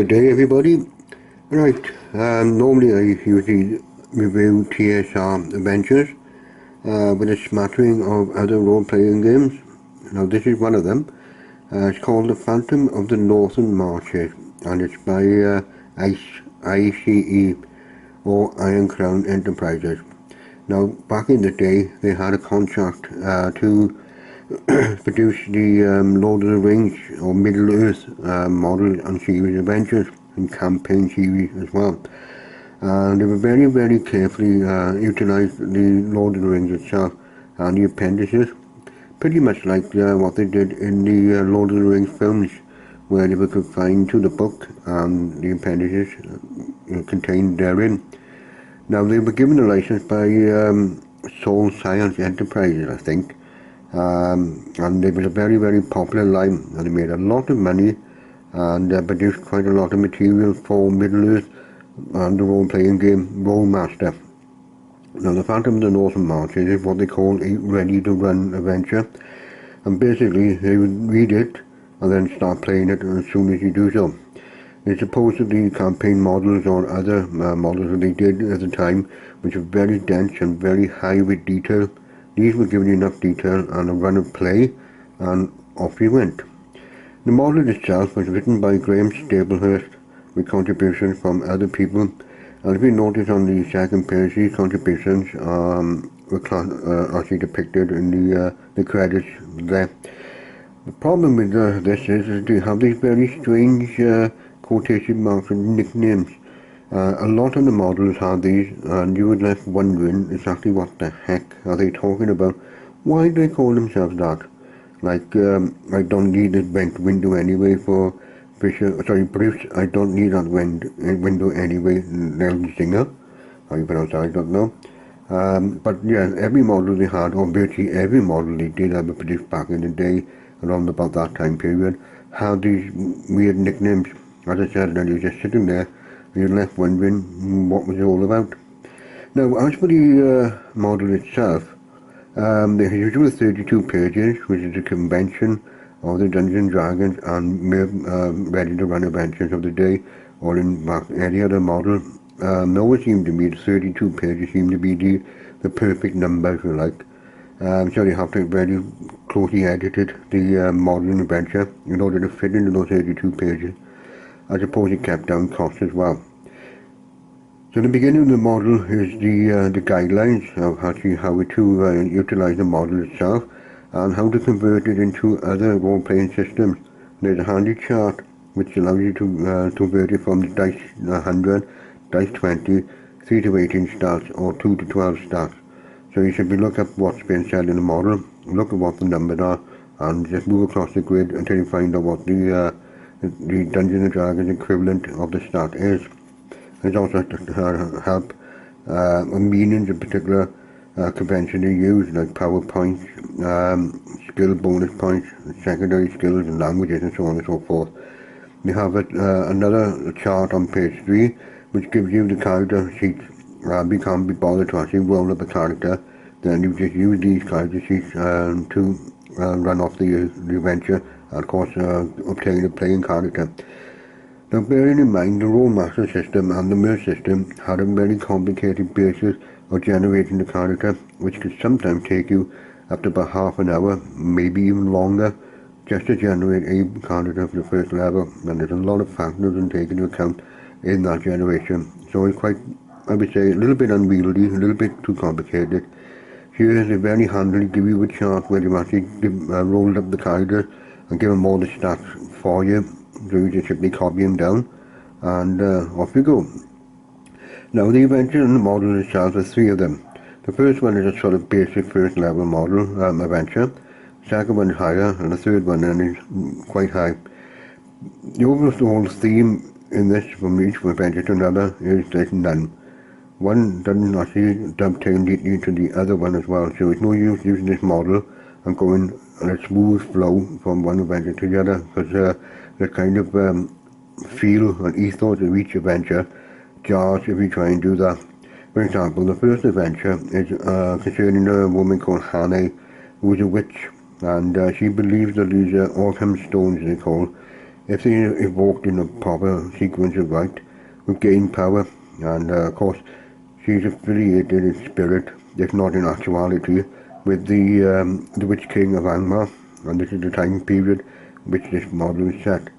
Good day, everybody. Right, normally I usually review TSR adventures with a smattering of other role-playing games. Now, this is one of them. It's called The Phantom of the Northern Marches, and it's by ICE, or Iron Crown Enterprises. Now, back in the day, they had a contract to produce the Lord of the Rings or Middle-earth model and series adventures and campaign series as well. And they were very, very carefully utilised the Lord of the Rings itself and the appendices, pretty much like what they did in the Lord of the Rings films, where they were confined to the book and the appendices contained therein. Now, they were given a license by Soul Science Enterprises, I think, and it was a very, very popular line, and they made a lot of money and produced quite a lot of material for Middle-earth and the role-playing game Rolemaster. Now, the Phantom of the Northern Marches is what they call a ready-to-run adventure, and basically they would read it and then start playing it as soon as you do so. As opposed to the campaign models or other models that they did at the time, which were very dense and very high with detail, these were given enough detail and a run of play, and off you went. The model itself was written by Graham Staplehurst with contributions from other people, and if you notice on the second page, these contributions were actually depicted in the credits there. The problem with this is they have these very strange quotation marks and nicknames. A lot of the models have these, and you would left wondering exactly what the heck are they talking about. Why do they call themselves that? Like, I don't need this window anyway for Bruce, I don't need that window anyway, Nell Singer. How you pronounce that, I don't know. But yeah, every model they had, or virtually every model they did ever produce back in the day, around about that time period, had these weird nicknames. As I said, and you're just sitting there, and you're left wondering what was it all about. Now, as for the model itself, the usual 32 pages, which is a convention of the Dungeons & Dragons and MERP ready-to-run adventures of the day, or in fact any other model. They always seem to be, the 32 pages seem to be the perfect number, if you like. So you have to very closely edit the model and adventure in order to fit into those 32 pages. I suppose it kept down costs as well. So the beginning of the model is the guidelines of actually how to utilize the model itself and how to convert it into other role-playing systems. There's a handy chart which allows you to convert it from the dice 100, dice 20, 3 to 18 stats or 2 to 12 stats. So you should look up what's been said in the model, look at what the numbers are, and just move across the grid until you find out what the Dungeons & Dragons equivalent of the stat is. There's also help meanings of particular convention they use, like power points, skill bonus points, secondary skills and languages and so on and so forth. We have another chart on page 3 which gives you the character sheets. We can't be bothered to actually roll up a character, then you just use these character sheets to run off the adventure and of course obtain a playing character. Now, bearing in mind the Rolemaster system and the MERP system had a very complicated basis of generating the character, which could sometimes take you up to about half an hour, maybe even longer, just to generate a character for the first level, and there's a lot of factors to take into account in that generation. So it's quite, I would say, a little bit unwieldy, a little bit too complicated. Here they very handily give you a chart where you actually rolled up the characters and give them all the stats for you. So you just simply copy them down and off you go. Now the adventure and the model itself, there's 3 of them. The first one is a sort of basic first level model adventure. Second one is higher, and the third one then is quite high. The overall theme in this from each adventure to another is there's none. One doesn't actually dovetail neatly into the other one as well, so it's no use using this model and going on a smooth flow from one adventure to the other, because the kind of feel and ethos of each adventure jars if you try and do that. For example, the first adventure is concerning a woman called Hannah, who is a witch, and she believes that these Orkham stones, they call, if they evoked in a proper sequence of right, would gain power. And of course, she's affiliated in spirit, if not in actuality, with the Witch King of Angmar, and this is the time period which this model is set.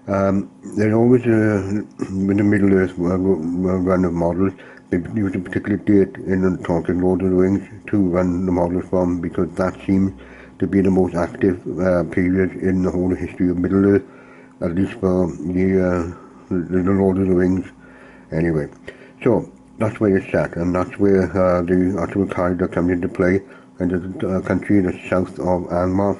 There's always in the Middle Earth run of models, they use a particular date in the Tolkien Lord of the Rings to run the models from, because that seems to be the most active period in the whole history of Middle Earth, at least for the Lord of the Rings. Anyway, so that's where it's set, and that's where the actual character comes into play, and the country in the south of Angmar.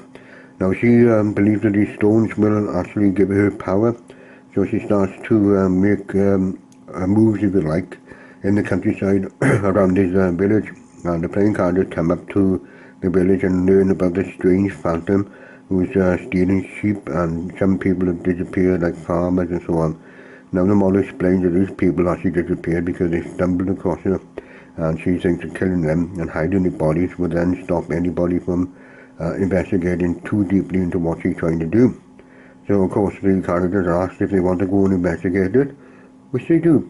Now she believes that these stones will actually give her power, so she starts to make moves, if you like, in the countryside around this village. And the playing characters come up to the village and learn about this strange phantom who's stealing sheep, and some people have disappeared, like farmers and so on. Now the model explains that these people actually disappeared because they stumbled across her, and she thinks that killing them and hiding the bodies would then stop anybody from investigating too deeply into what she's trying to do. So of course the characters are asked if they want to go and investigate it, which they do.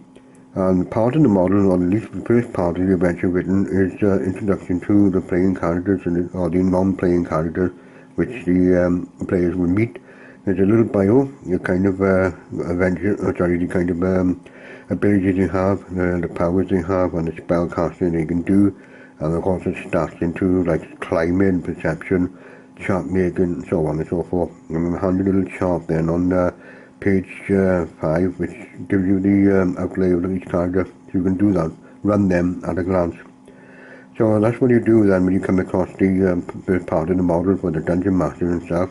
And part of the model, or at least the first part of the adventure written, is introduction to the playing characters, or the non-playing characters, which the players will meet. There's a little bio, the kind of adventure, the kind of abilities they have, the powers they have, and the spell casting they can do. And of course it starts into like climbing, perception, chart making, so on and so forth. I'm handy little chart then on page 5, which gives you the outlay of each character. So you can do that, run them at a glance. So that's what you do then when you come across the first part of the model for the Dungeon Master himself.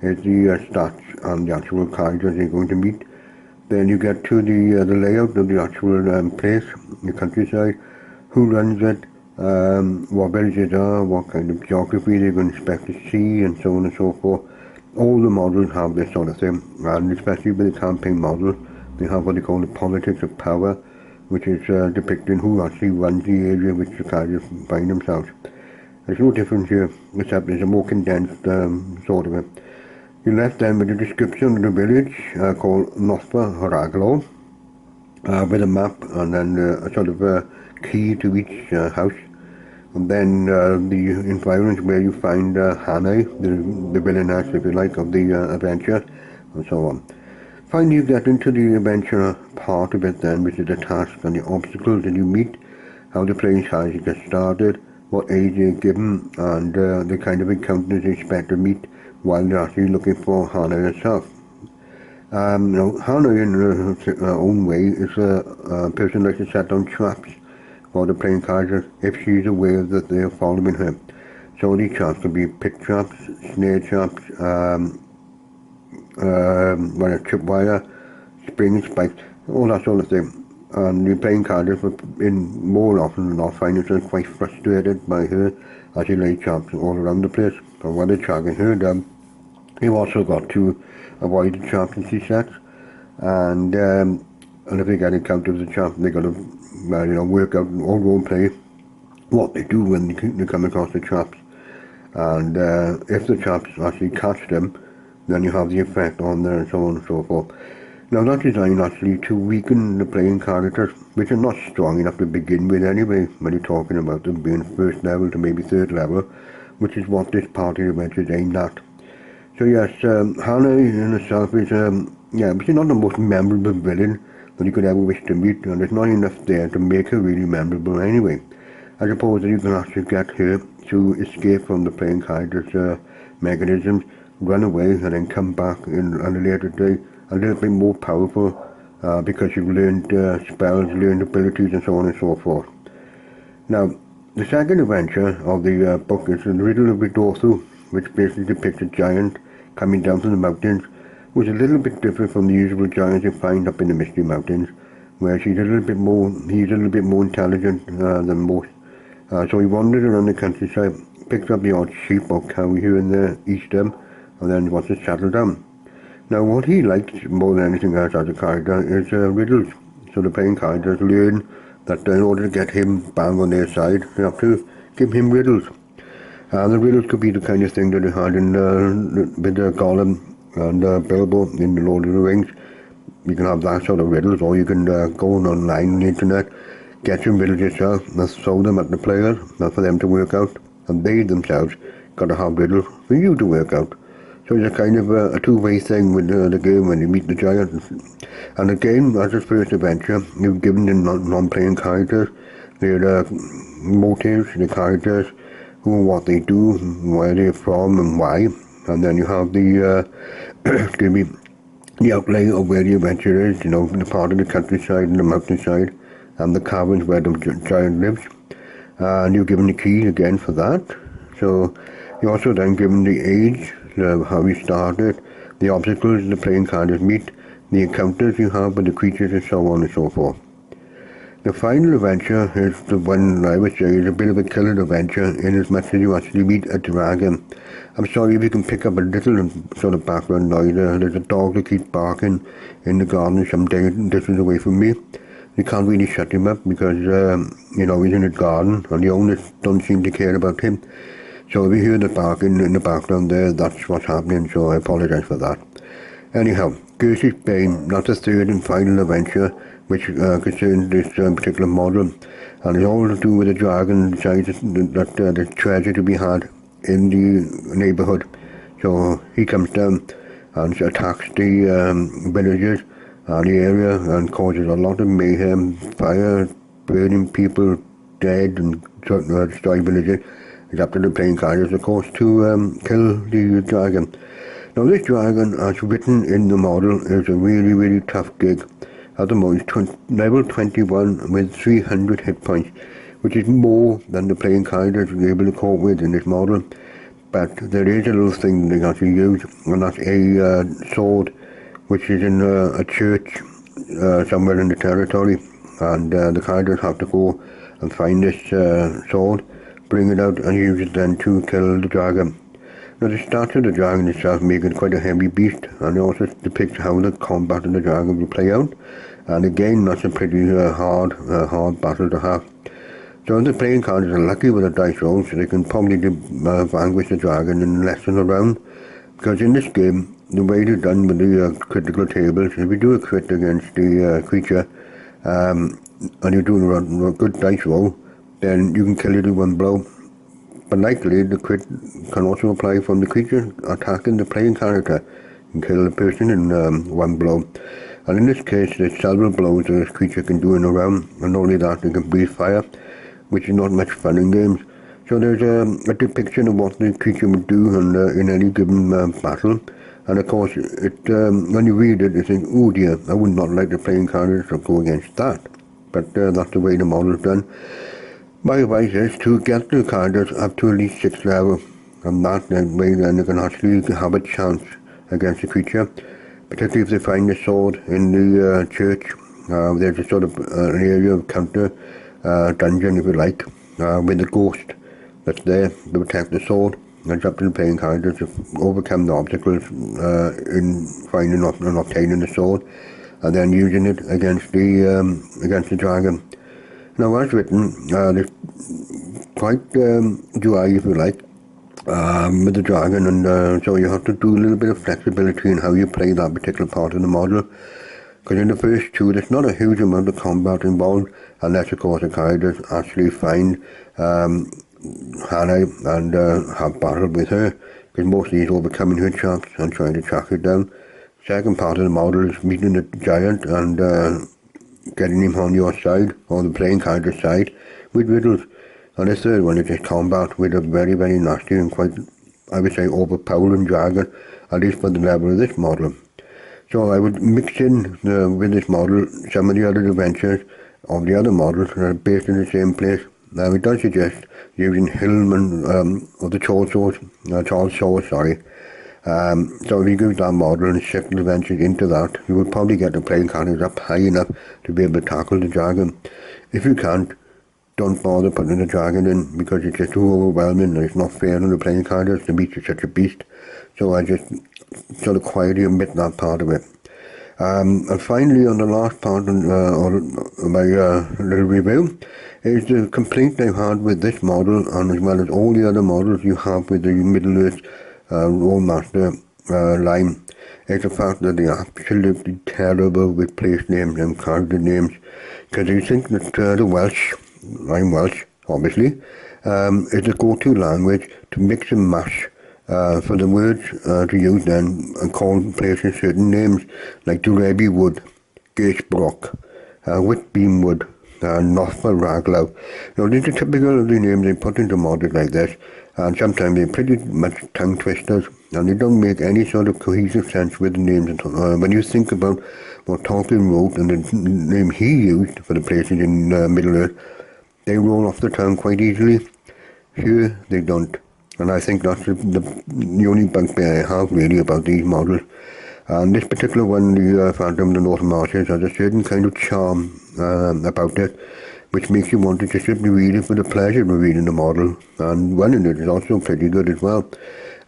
Is the stats and the actual characters you're going to meet. Then you get to the layout of the actual place, the countryside, who runs it, what villages are, what kind of geography they're going to expect to see, and so on and so forth. All the models have this sort of thing, and especially with the campaign model, they have what they call the politics of power, which is depicting who actually runs the area which the characters find themselves. There's no difference here, except there's a more condensed sort of it. You're left then with a description of the village called Nospa Haraglo, with a map and then a sort of key to each house. And then the environment where you find Hannah, the villainess, if you like, of the adventure, and so on. Finally, you get into the adventure part of it then, which is the task and the obstacles that you meet, how the playing characters get started, what age they're given, and the kind of encounters they expect to meet while they're actually looking for Hannah herself. Hannah in her own way is a person likes to set down traps for the playing characters if she's aware that they're following her. So these traps can be pit traps, snare traps, tripwire, spring spikes, all that sort of thing. And the playing characters in more often than not find themselves quite frustrated by her as she lays traps all around the place. So while they're tracking her down, you've also got to avoid the traps that she sets, and if they get encountered with the trap, they got to work out or role play what they do when they come across the traps. And if the traps actually catch them, then you have the effect on there, and so on and so forth. Now that's designed actually to weaken the playing characters, which are not strong enough to begin with anyway, when you're talking about them being first level to maybe third level, which is what this party adventure is aimed at. So yes, Hannah in herself is, she's not the most memorable villain that you could ever wish to meet, and there's not enough there to make her really memorable anyway. I suppose that you can actually get her to escape from the playing character's mechanisms, run away, and then come back in on a later day a little bit more powerful because you've learned spells, learned abilities, and so on and so forth. Now, the second adventure of the book is The Riddle of Ridorthu, which basically depicts a giant coming down from the mountains, which is a little bit different from the usual giants you find up in the Misty Mountains, where he's a little bit more intelligent than most. So he wanders around the countryside, picks up the odd sheep or cow here and there, eats them, and then wants to settle down. Now what he likes more than anything else as a character is riddles. So the playing characters learn that in order to get him bang on their side, they have to give him riddles. The riddles could be the kind of thing that they had in with the Gollum and Bilbo in the Lord of the Rings. You can have that sort of riddles, or you can go online on the internet, get some riddles yourself, and throw them at the players, not for them to work out, and they themselves got to have riddles for you to work out. So it's a kind of a two-way thing with the game when you meet the giant. And again, as its first adventure, you've given the non-playing characters their motives, the characters, who, what they do, where they're from, and why. And then you have the excuse me, the outlay of where the adventure is, the part of the countryside and the mountainside, and the caverns where the giant lives. And you're given the key again for that. So you're also then given the age, how you started, the obstacles the playing characters meet, the encounters you have with the creatures, and so on and so forth. The final adventure is the one I would say is a bit of a killer adventure in as much as you actually meet a dragon. I'm sorry if you can pick up a little sort of background noise. There's a dog that keeps barking in the garden some distance away from me. You can't really shut him up because, he's in the garden and the owners don't seem to care about him. So if you hear the barking in the background there, that's what's happening, so I apologize for that. Anyhow, Curse's Bane, not the third and final adventure, which concerns this particular model, and it's all to do with a dragon decides that there's treasure to be had in the neighborhood. So he comes down and attacks the villagers and the area and causes a lot of mayhem, fire, burning people dead, and destroy villages. It's up to the playing characters, of course, to kill the dragon. Now this dragon, as written in the model, is a really, really tough gig. At the moment, level 21 with 300 hit points, which is more than the playing characters are able to cope with in this model. But there is a little thing they actually use, and that's a sword, which is in a church somewhere in the territory, and the characters have to go and find this sword, bring it out, and use it then to kill the dragon. Now the stats of the dragon itself make it quite a heavy beast, and it also depicts how the combat of the dragon will play out. And again, that's a pretty hard battle to have. So the playing characters are lucky with the dice rolls, so they can probably vanquish the dragon in less than a round. Because in this game, the way it's done with the critical tables, if you do a crit against the creature, and you're doing a good dice roll, then you can kill it in one blow. But likely, the crit can also apply from the creature attacking the playing character and kill the person in one blow. And in this case, there's several blows that this creature can do in a round, and not only that, they can breathe fire, which is not much fun in games. So there's a depiction of what the creature would do in any given battle. And of course, when you read it, you think, oh dear, I would not like the playing characters to go against that. But that's the way the model is done. My advice is to get the characters up to at least 6th level, and that way then they can actually have a chance against the creature, particularly if they find the sword in the church. There's a sort of an area of counter dungeon, if you like, with the ghost that's there to protect the sword. It's up to the playing characters to overcome the obstacles in finding and obtaining the sword, and then using it against the dragon. Now, as written, it's quite dry, if you like, with the dragon, and so you have to do a little bit of flexibility in how you play that particular part of the model. Because in the first two, there's not a huge amount of combat involved, unless, of course, the characters actually find Hannah and have battle with her, because mostly he's overcoming her traps and trying to track her down. Second part of the model is meeting the giant and getting him on your side, or the playing character's side, with riddles. And the third one is just combat with a very, very nasty and quite, I would say, overpowering dragon, at least for the level of this model. So I would mix in with this model some of the other adventures of the other models that are based in the same place. Now it does suggest using Hillman or the Charles Source, sorry. So if you use that model and shift the adventures into that, you will probably get the playing characters up high enough to be able to tackle the dragon. If you can't, don't bother putting the dragon in, because it's just too overwhelming and it's not fair on the playing characters to meet such a beast. So I just sort of quietly omit that part of it. And finally, on the last part of my little review, is the complaint I've had with this model, and as well as all the other models you have with the Middle-earth Rolemaster line, is the fact that they're absolutely terrible with place names and character names, because they think that the Welsh, I'm Welsh, obviously, is the go-to language to mix and mash for the words to use then and call places certain names, like Durebi Wood, Gacebrook, Whitbeam Wood, Northford Raglow. These are typical of the names they put into models like this, and sometimes they're pretty much tongue twisters, and they don't make any sort of cohesive sense with the names. When you think about what Tolkien wrote and the name he used for the places in Middle Earth, they roll off the tongue quite easily. Here they don't. And I think that's the only bugbear I have really about these models. And this particular one, the Phantom of the Northern Marshes, has a certain kind of charm about it, which makes you want to just simply read it for the pleasure of reading the model. And running it is also pretty good as well.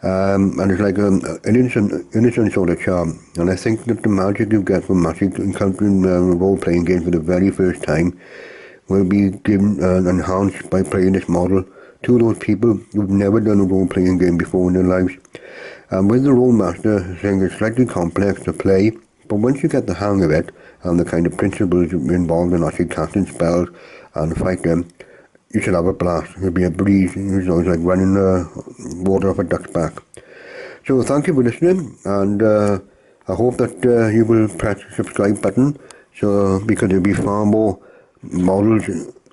And it's like an innocent sort of charm. And I think that the magic you get from actually encountering role-playing games for the very first time will be given enhanced by playing this model to those people who've never done a role-playing game before in their lives. With the Rolemaster thing, it's slightly complex to play, but once you get the hang of it and the kind of principles involved in actually casting spells and fight them, you should have a blast. It'll be a breeze. It's like running water off a duck's back. So thank you for listening, and I hope that you will press the subscribe button, so because there'll be far more models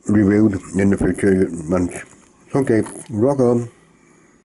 reviewed in the future months. Okay, rock on.